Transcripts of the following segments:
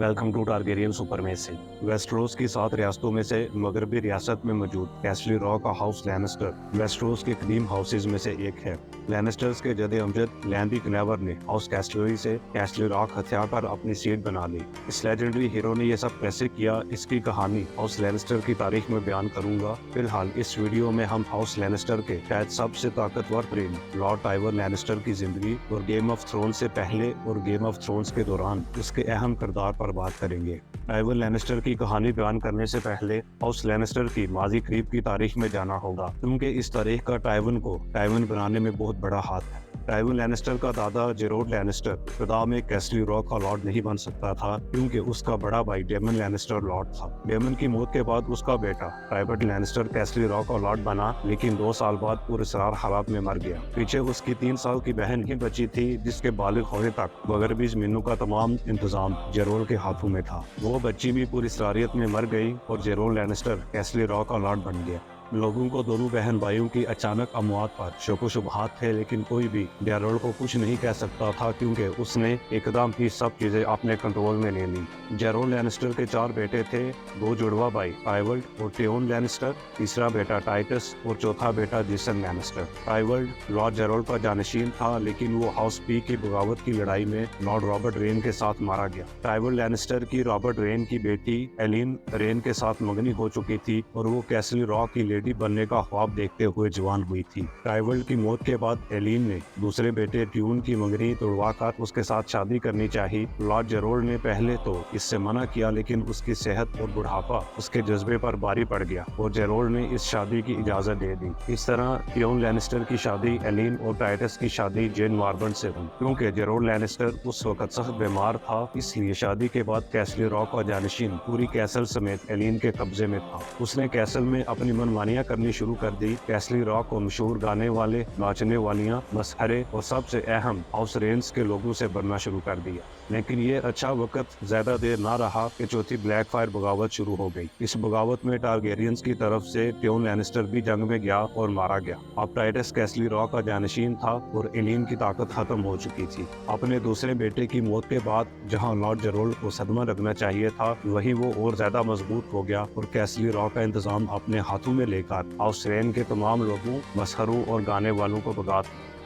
Welcome to Targaryen supremacy. Westeros की 7 रियासतों में से मगरबी रियासत में मौजूद कैस्टली रॉ का हाउस लैनिस्टर वेस्टरोस के कदीम हाउसेज में से एक है। लैनिस्टर्स के जदे अमजद लैंडी क्लेवर ने हाउस कैस्टलरी से कैस्टली रॉक हथियार कर अपनी सीट बना ली। इस लेजेंडरी हीरो ने यह सब कैसे किया, इसकी कहानी हाउस लैनिस्टर की तारीख में बयान करूंगा। फिलहाल इस वीडियो में हम हाउस लैनिस्टर के शायद सबसे ताकतवर प्रेमी लॉर्ड टाइवर लैनिस्टर की जिंदगी और गेम ऑफ थ्रोन्स से पहले और गेम ऑफ थ्रोन्स के दौरान उसके अहम किरदार पर बात करेंगे। टाइवर लैनिस्टर की कहानी बयान करने से पहले हाउस लैनिस्टर की माजी करीब की तारीख में जाना होगा, क्योंकि इस तारीख का टाइवन बनाने में बहुत बड़ा हाथ है। टाइवन लैनिस्टर का दादा जेरोड लैनिस्टर इब्तिदा में कैस्टली रॉक का लॉर्ड नहीं बन सकता था, क्योंकि उसका बड़ा भाई डेमन लैनिस्टर लॉर्ड था। डेमन की मौत के बाद उसका बेटा राइबर्ट लैनिस्टर कैस्टली रॉक का लॉर्ड बना, लेकिन 2 साल बाद पुरअसरार हालात में मर गया। पीछे उसकी 3 साल की बहन ही बची थी, जिसके बालिग होने तक मगरबी ज़मीनों का तमाम इंतजाम जेरोड के हाथों में था। वो बच्ची भी पूरी सरारियत में मर गई और जेरोड लैनिस्टर कैस्टली रॉक का लॉर्ड बन गया। लोगों को दोनों बहन भाइयों की अचानक अमवात पर शक व शुबहात थे, लेकिन कोई भी जेरोड को कुछ नहीं कह सकता था, क्योंकि उसने एकदम ही सब चीजें अपने कंट्रोल में ले ली। जेरोड लैनिस्टर के 4 बेटे थे, 2 जुड़वा भाई टाइवल्ड और टियोन लैनिस्टर, तीसरा बेटा टाइटस और चौथा बेटा जेसन लैनिस्टर। टाइवल्ड लॉर्ड जेरोड का जानशीन था, लेकिन वो हाउस पी की बगावत की लड़ाई में लॉर्ड रॉबर्ट रेन के साथ मारा गया। टाइवल्ड लैनिस्टर की रॉबर्ट रेन की बेटी एलिन रेन के साथ मंगनी हो चुकी थी और वो कैस्टली रॉक की बनने का ख्वाब देखते हुए जवान हुई थी। टाइवल्ड की मौत के बाद एलिन ने दूसरे बेटे ट्यून की मंगनी तोड़वाकर उसके साथ शादी करनी चाहिए। लॉर्ड जेरोड ने पहले तो इससे मना किया, लेकिन उसकी सेहत और बुढ़ापा उसके जज्बे पर भारी पड़ गया और जेरोड ने इस शादी की इजाजत दे दी। इस तरह ट्यून लैनिस्टर की शादी एलिन और टाइटस की शादी जेन मार्बन से हुई। क्योंकि जेरोड लैनिस्टर उस वक्त सख्त बीमार था, इसलिए शादी के बाद कैस्टली रॉक का जानशीन पूरी कैसल समेत एलिन के कब्जे में था। उसने कैसल में अपनी मनमानियां करनी शुरू कर दी। कैस्टली रॉक को मशहूर गाने वाले, नाचने वालियां, मसखरे और सबसे अहम हाउस रेंस के लोगों से बनना शुरू कर दिया। लेकिन ये अच्छा वक्त ज्यादा देर ना रहा कि चौथी ब्लैक फायर बगावत शुरू हो गई। इस बगावत में टारगेरियंस की तरफ से टियोन लैनिस्टर भी जंग में गया और मारा गया। अब टाइटस कैस्टली रॉक का जानशीन था और एलिन की ताकत खत्म हो चुकी थी। अपने दूसरे बेटे की मौत के बाद जहां लॉर्ड जेरोड को सदमा लगना चाहिए था, वहीं वो और ज्यादा मजबूत हो गया और कैस्टली रॉक का इंतजाम अपने हाथों में लेकर हाउस रेन के तमाम लोगों, मसखरों और गाने वालों को भगा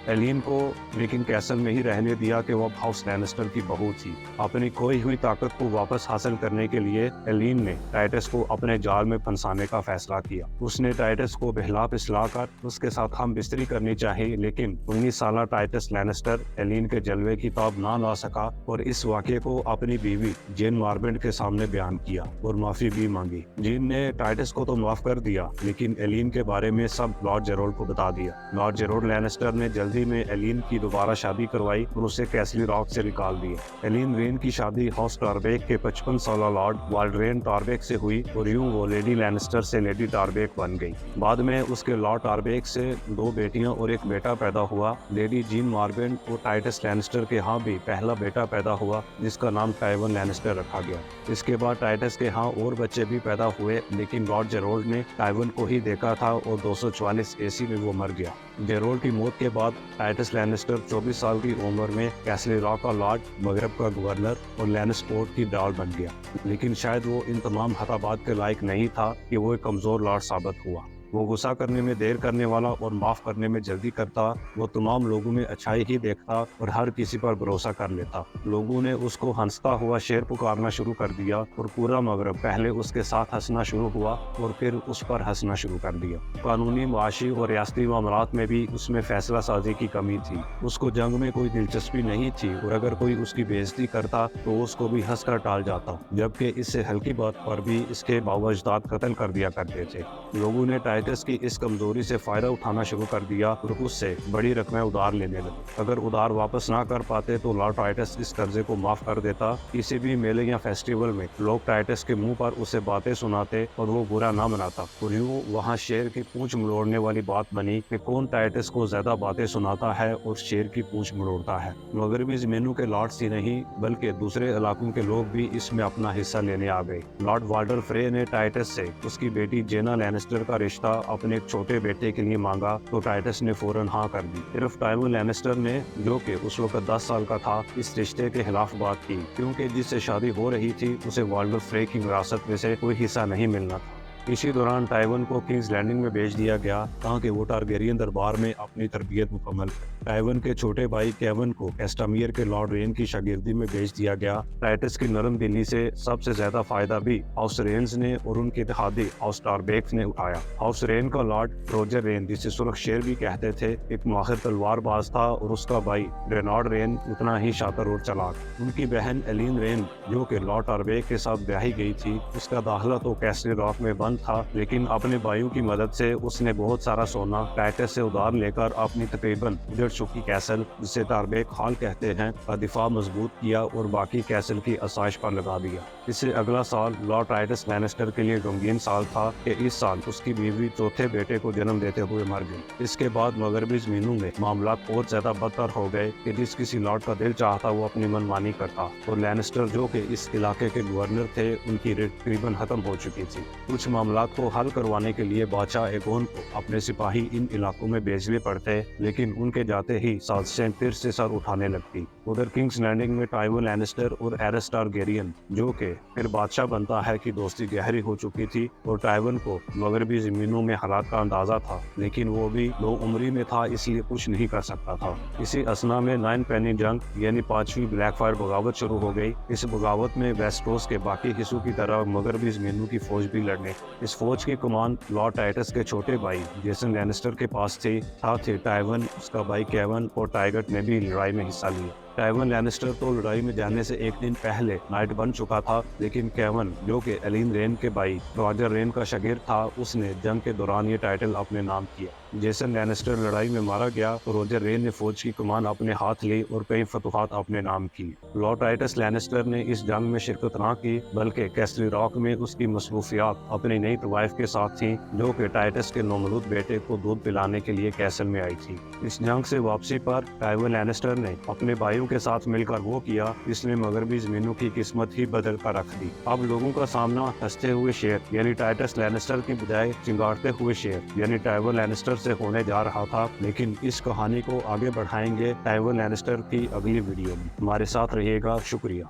एलिन को लेकिन कैसल में ही रहने दिया कि वो हाउस लैनिस्टर की बहू थी। अपनी खोई हुई ताकत को वापस हासिल करने के लिए एलिन ने टाइटस को अपने जाल में फंसाने का फैसला किया। उसने टाइटस को बहला पिसला कर उसके साथ हम बिस्तरी करनी चाहिए, लेकिन 19 साल टाइटस लैनिस्टर एलिन के जलवे की ताब ना ला सका और इस वाक़े को अपनी बीवी जेन मार्बेंट के सामने बयान किया और माफी भी मांगी। जेन ने टाइटस को तो माफ कर दिया, लेकिन एलिन के बारे में सब लॉर्ड जेरोड को बता दिया। लॉर्ड जेरोड लैनिस्टर ने जल्दी में एलिन की दोबारा शादी करवाई और उसे कैस्टली रॉक से निकाल दिया। एलिन रेन की शादी हाउस टारबेक के 55 साल लॉर्ड वाल्डरेन टारबेक से हुई और यूं वो लेडी लैनिस्टर से लेडी टारबेक बन गई। बाद में उसके लॉर्ड टारबेक से 2 बेटियां और एक बेटा पैदा हुआ। लेडी जीन मार्बेन और टाइटस लैनिस्टर के यहाँ भी पहला बेटा पैदा हुआ, जिसका नाम टाइवन लैनिस्टर रखा गया। इसके बाद टाइटस के यहाँ और बच्चे भी पैदा हुए, लेकिन लॉर्ड जेरोड ने टाइवन को ही देखा था और 244 ईस्वी में वो मर गया। जेरोड की मौत के बाद टाइटस लैनिस्टर 24 साल की उम्र में कैस्टली रॉक का लॉर्ड, मगरब का गवर्नर और लैनिस्पोर्ट की डाल बन गया। लेकिन शायद वो इन तमाम खताबात के लायक नहीं था कि वो एक कमजोर लॉर्ड साबित हुआ। वो गुस्सा करने में देर करने वाला और माफ करने में जल्दी करता। वो तमाम लोगों में अच्छाई ही देखता और हर किसी पर भरोसा कर लेता। लोगों ने उसको हंसता हुआ शेर पुकारना शुरू कर दिया और पूरा मगरब पहले उसके साथ हंसना शुरू हुआ और फिर उस पर हंसना शुरू कर दिया। कानूनी, मुआशी और रियासती मामलात में भी उसमें फैसला साजी की कमी थी। उसको जंग में कोई दिलचस्पी नहीं थी और अगर कोई उसकी बेइज्जती करता तो उसको भी हंसकर टाल जाता, जबकि इससे हल्की बात पर भी इसके बावजदाद कत्ल कर दिया करते थे। लोगों ने टाइटस की इस कमजोरी से फायदा उठाना शुरू कर दिया और उससे बड़ी रकमें उधार लेने लगे। अगर उधार वापस ना कर पाते तो लॉर्ड टाइटस इस कर्जे को माफ कर देता। किसी भी मेले या फेस्टिवल में लोग टाइटस के मुंह पर उसे बातें सुनाते और वो बुरा ना मनाता। और यूं वहाँ शेर की पूंछ मरोड़ने वाली बात बनी कि कौन टाइटस को ज्यादा बातें सुनाता है और शेर की पूंछ मरोड़ता है। मगरबी ज़मीनों के लॉर्ड्स ही नहीं, बल्कि दूसरे इलाकों के लोग भी इसमें अपना हिस्सा लेने आ गए। लॉर्ड वाल्डर फ्रे ने टाइटस से उसकी बेटी जेना लैनिस्टर का रिश्ता اپنے ایک چھوٹے بیٹے کے لیے مانگا تو ٹائٹس نے فوراً ہاں کر دی۔ صرف ٹائیون لینسٹر نے، جو کہ اس وقت 10 سال کا تھا، اس رشتے کے خلاف بات کی، کیونکہ جس سے شادی ہو رہی تھی اسے والڈر فرے کی وراثت میں سے کوئی حصہ نہیں ملنا تھا۔ اسی دوران ٹائیون کو کنگز لینڈنگ میں بھیج دیا گیا تاکہ وہ ٹارگیرین دربار میں اپنی تربیت مکمل کرے۔ ٹائیون کے چھوٹے بھائی کیون کو کیسٹامیر کے لارڈ رین کی شاگردی میں بھیج دیا گیا۔ ٹائٹس کی نرم دلی سے سب سے زیادہ فائدہ بھی ہاؤس رینز نے اور ان کے اتحادی ہاؤس ٹاربیکس نے اٹھایا۔ ہاؤس رین کا لارڈ روجر رین، جسے سرخ شیر بھی کہتے تھے، ایک ماہر تلوار باز تھا، اور اس کا بھائی رینارڈ رین اتنا ہی شاطر اور چلاک۔ ان کی بہن ایلین رین، جو کہ لارڈ ٹاربیک کے ساتھ بیاہی گئی تھی، اس کا داخلہ تو کیسل راک میں بند تھا، لیکن اپنے بھائیوں کی مدد سے اس نے بہت سارا سونا ٹائٹس سے ادھار لے کر اپنی تقریباً اجڑ چکی کیسل، جسے ٹاربیک ہال کہتے ہیں، کا دفاع مضبوط کیا اور باقی کیسل کی آسائش پر لگا دیا۔ اس سے اگلا سال لارڈ ٹائٹس لینسٹر کے لیے غمگین سال تھا کہ اس سال اس کی بیوی چوتھے بیٹے کو جنم دیتے ہوئے مر گئی۔ اس کے بعد مغربی زمینوں میں معاملات اور زیادہ بدتر ہو گئے کہ جس کسی لارڈ کا دل چاہتا وہ اپنی من مانی کرتا، اور لینسٹر جو کہ اس علاقے کے گورنر تھے، ان کی ریٹ تقریباً ختم ہو چکی تھی۔ کچھ معاملات کو حل کروانے کے لیے بادشاہ ایگون کو اپنے سپاہی ان علاقوں میں بھیجنے پڑتے، لیکن ان کے جاتے ہی سازشیں پھر سے سر اٹھانے لگتی۔ ادھر کنگز لینڈنگ میں ٹائیون لینسٹر اور ایرس ٹارگیرین، جو کہ پھر بادشاہ بنتا ہے، کی دوستی گہری ہو چکی تھی، اور ٹائیون کو مغربی زمینوں میں حالات کا اندازہ تھا، لیکن وہ بھی لو عمری میں تھا، اس لیے کچھ نہیں کر سکتا تھا۔ اسی اثنا میں 9 پینی جنگ یعنی 5ویں بلیک فائر بغاوت شروع ہو گئی۔ اس بغاوت میں ویسٹروس کے باقی حصوں کی طرح مغربی زمینوں کی فوج بھی لڑنے۔ اس فوج کی کمان لارڈ ٹائٹس کے چھوٹے بھائی جیسن لینسٹر کے پاس تھی۔ ساتھ ہی ٹائیون، اس کا بھائی کیون اور ٹائگٹ نے بھی لڑائی میں حصہ لیا۔ ٹائیون لینسٹر تو لڑائی میں جانے سے ایک دن پہلے نائٹ بن چکا تھا، لیکن کیون، جو کہ ایلین رین کے بھائی راجر رین کا شاگرد تھا، اس نے جنگ کے دوران یہ ٹائٹل اپنے نام کیا۔ جیسن لینسٹر لڑائی میں مارا گیا تو روجر رین نے فوج کی کمان اپنے ہاتھ لی اور کئی فتوحات اپنے نام کی۔ لارڈ ٹائٹس لینسٹر نے اس جنگ میں شرکت نہ کی، بلکہ کیسل راک میں اس کی مصروفیات اپنی نئی وائف کے ساتھ تھیں، جو کہ ٹائٹس کے نومولود بیٹے کو دودھ پلانے کے لیے کیسل میں آئی تھی۔ اس جنگ سے واپسی پر ٹائیون لینسٹر نے اپنے بھائیوں کے ساتھ مل کر وہ کیا جس نے مغربی زمینوں کی قسمت ہی بدل کر رکھ دی۔ اب لوگوں کا سامنا ہنستے ہوئے شیر یعنی ٹائٹس لینسٹر کی بجائے چنگاڑتے ہوئے شیر یعنی ٹائیون لینسٹر سے ہونے جا رہا تھا، لیکن اس کہانی کو آگے بڑھائیں گے ٹائیون لینسٹر کی اگلی ویڈیو میں۔ ہمارے ساتھ رہیے گا، شکریہ۔